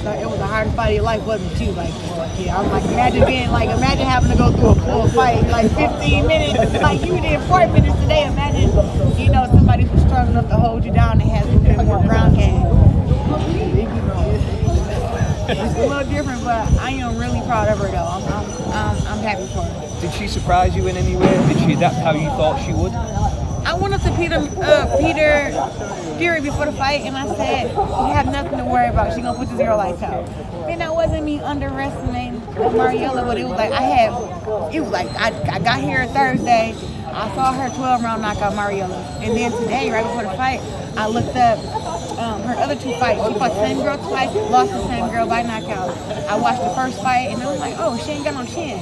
it was the hardest fight of your life, wasn't it? She was like, yeah. I'm like, imagine having to go through a full fight, like 15 minutes. Like you did 4 minutes today. Imagine, somebody who's strong enough to hold you down and has a little bit more ground game. It's a little different, but I am really proud of her though. I'm happy for her. Did she surprise you in any way? Did she adapt how you thought she would? I went up to Peter Fury before the fight, and I said, "You have nothing to worry about. She's gonna put the zero lights out." And that wasn't me underestimating Mirela, but it was like I got here Thursday. I saw her 12-round knockout Mirela, and then today, right before the fight, I looked up her other 2 fights. She fought the same girl twice, lost the same girl by knockout. I watched the first fight, and I was like, "Oh, she ain't got no chin."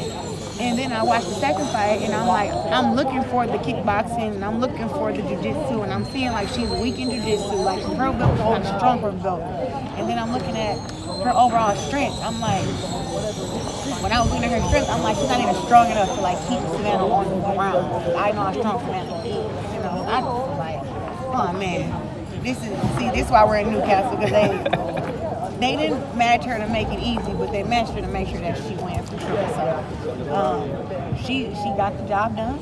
And then I watched the second fight, and I'm like, I'm looking for the kickboxing, and I'm looking for the jiu-jitsu, and I'm seeing like she's weak in jiu-jitsu, like her belt is kind of strong for her belt. And then I'm looking at her overall strength. I'm like, when I was looking at her strength, I'm like, she's not even strong enough to like keep Savannah on the ground. I know how strong Savannah is. I was like, oh man, this is why we're in Newcastle, because they didn't match her to make it easy, but they matched her to make sure that she wins for sure. So she got the job done.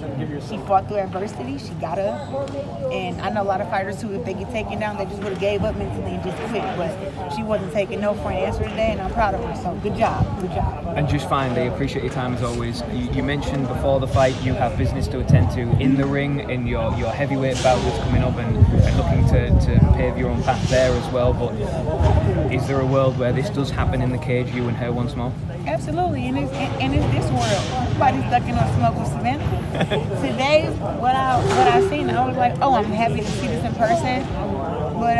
She fought through adversity. She got up. And I know a lot of fighters who, if they get taken down, they just would have gave up mentally and just quit. But she wasn't taking no for an answer today, and I'm proud of her. So good job. Good job. And just finally, appreciate your time as always. You mentioned before the fight you have business to attend to in the ring, in your heavyweight bout that's coming up, and looking to pave your own path there as well. But is there a world where this does happen in the cage, you and her once more? Absolutely, and it's this world. Everybody's stuck in a smoke with Savannah. Today, what I seen, I was like, oh, I'm happy to see this in person. But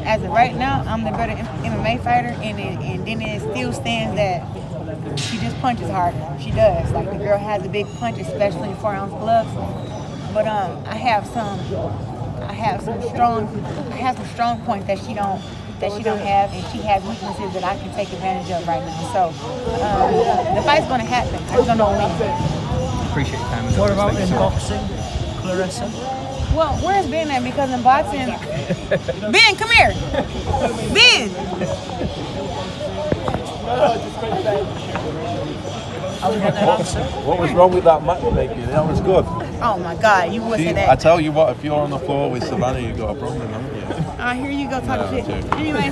as of right now, I'm the better MMA fighter, and then it still stands that she just punches hard. She does. Like the girl has a big punch, especially in 4-ounce gloves. But I have some strong points that she don't have, and she has weaknesses that I can take advantage of right now. So the fight's going to happen. I just don't know when. Appreciate your time. What about in boxing, Claressa? Well, where's Ben at? Because in boxing, Ben, come here. Ben. What was wrong with that matchmaking? That was good. Oh my God, you would say that. I tell you what, if you're on the floor with Savannah, you got a problem, haven't you? Here you go, talk shit. Anyway,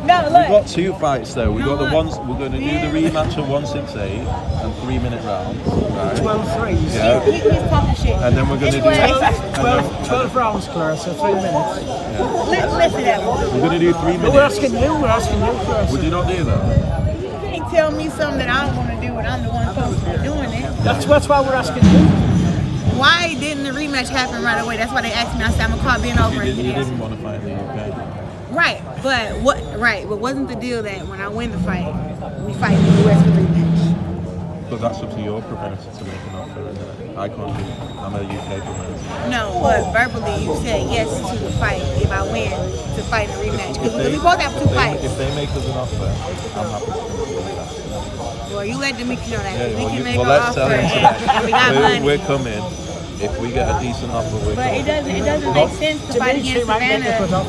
no, look. We've got 2 fights though. We've got the ones, we're going to do the rematch of 168 and 3-minute rounds. Right? 12-3. Yeah. He's talking shit. And then we're going to do 12 rounds, Claressa, 3 minutes. Yeah. Listen at me. We're going to do 3 minutes. We're asking you, Claressa. Would you not do that? You can't tell me something that I want to do when I'm the one supposed to be doing it. That's why we're asking you. Why didn't the rematch happen right away? That's why they asked me. I said, I'm going to call Ben over. You didn't want to fight in the UK. Right, but wasn't the deal that when I win the fight, we fight in the US for rematch? But that's up to your promoter to make an offer, isn't it? I can't do it. I'm a UK promoter. No, but verbally you said yes to the fight if I win to fight in the rematch. Because we both have 2 fights. If they make us an offer, I'm happy to do that. Well, you let them make know that. Yeah, we can make well, an let's offer tell them today. and we got money. We're coming. If we get a decent offer, we're But coming. it doesn't make sense to fight against Savannah.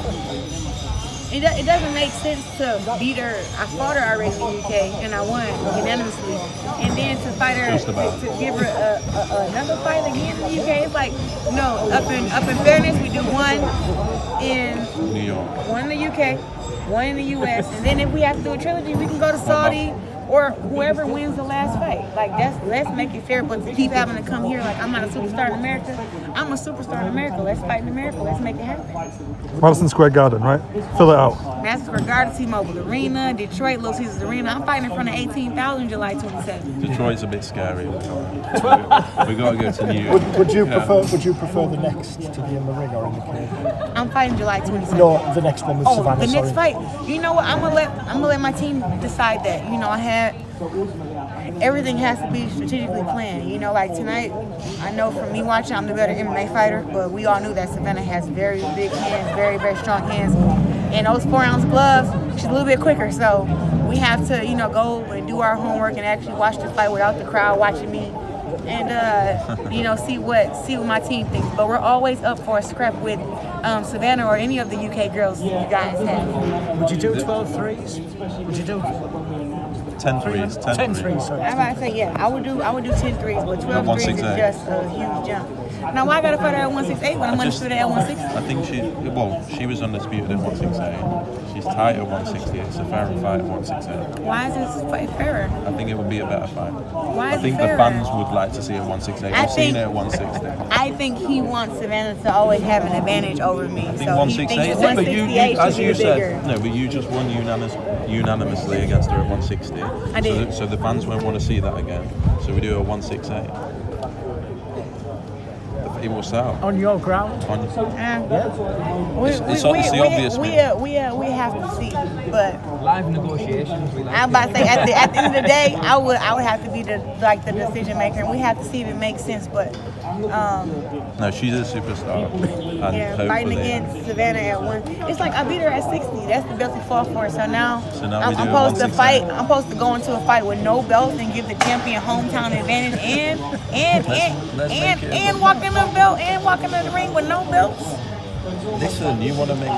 It doesn't make sense to beat her. I fought her already in the UK and I won unanimously. And then to fight her, to give her another fight again in the UK, it's like, no, up in fairness, we do 1 in New York, 1 in the UK, 1 in the US, and then if we have to do a trilogy, we can go to Saudi or whoever wins the last fight. Like let's make it fair, but to keep having to come here like I'm not a superstar in America. I'm a superstar in America. Let's fight in America. Let's make it happen. Madison Square Garden, right? Fill it out. Madison Square Garden, T-Mobile Arena, Detroit, Little Caesars Arena. I'm fighting in front of 18,000 July 27th. Detroit's a bit scary. We got to go to New York. Would you prefer the next to be in the ring or in the cage? I'm fighting July 27th. No, the next one with Savannah. The next fight. You know what? I'm gonna let my team decide that. You know, everything has to be strategically planned. You know, like tonight, I know from me watching, I'm the better MMA fighter, but we all knew that Savannah has very big hands, very, very strong hands. And those 4-ounce gloves, she's a little bit quicker. So we have to, go and do our homework and actually watch the fight without the crowd watching me. And, see what my team thinks. But we're always up for a scrap with Savannah or any of the UK girls you guys have. Would you do 12 threes? Would you do 10 threes. 10 threes? Sorry. I'm about to say, yeah, I would do 10 threes, but 12 threes is 168. just a huge jump. Now, why I gotta fight her at 168 when I'm undisputed at 160? I think she was undisputed at 168. She's tight at 168. It's a fairer fight at 168. Why is this fight fairer? I think it would be a better fight. Why I is think it the fairer? fans would like to see it at 168. We've seen it at 160. I think he wants Savannah to always have an advantage over me. I think So he 168. thinks But you, 168 as should you be bigger. said, no, but you just won unanimously against her at 160. I did. So the fans won't want to see that again. So we do a 168. It will sell. On your ground? On, We the obvious we have to see, but Live negotiations. We like I'm about to say at the end of the day, I would have to be the decision maker, and we have to see if it makes sense. But no, she's a superstar. And yeah, hopefully, fighting against Savannah at one, it's like I beat her at 60. That's the belt we fought for. So now, now I'm we do a supposed to 168. fight. I'm supposed to go into a fight with no belts and give the champion hometown advantage, and walk in the belt and walk into the ring with no belts. Listen, you want to make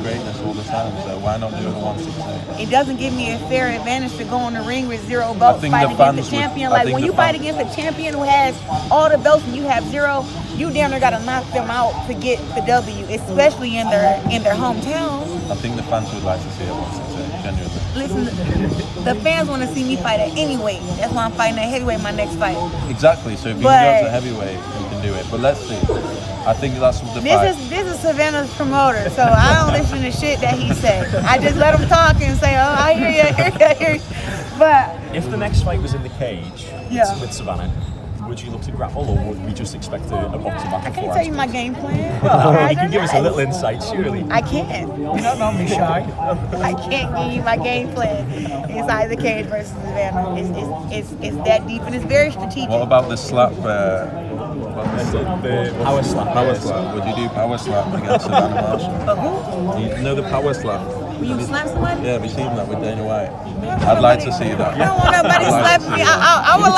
greatness all the time, so why not do it at 168? It doesn't give me a fair advantage to go in the ring with zero belts, think fighting the against the fans champion. would- I Like think when the you fight fans- against a champion who has all the belts and you have zero, you damn near gotta knock them out to get the W, especially in their hometown. I think the fans would like to see it at 168, genuinely. Listen, the fans want to see me fight at any weight. That's why I'm fighting at heavyweight my next fight. Exactly, so if you But- can go to heavyweight, you can do it. But let's see. I think that's the fight. This is Savannah's promoter, so I don't listen to shit that he says. I just let him talk and say, oh, I hear you. But If the next fight was in the cage Yeah. with Savannah, would you look to grapple or would we just expect a boxing back I and can't forth? tell you my game plan. You can give us a little insight, surely. I can't. You're not normally shy. I can't give you my game plan inside the cage versus Savannah. It's that deep and it's very strategic. What about the slap? The power slap. Power slap. Would you do power slap against Savannah Marshall? But who? You know the power slap? When you slap somebody? Yeah, we've seen that with Dana White. I'd like to see that. I don't want nobody I'd like to slapping see me. that. I would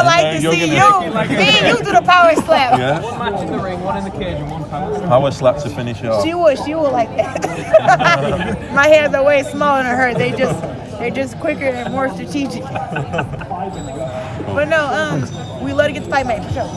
like to You're see gonna- me and you do the power slap. Yeah? One match in the ring, one in the cage, and one power slap. Power slap to finish it off. She would like that. My hands are way smaller than hers. They're just quicker and more strategic. But no, we love to get the fight made for sure.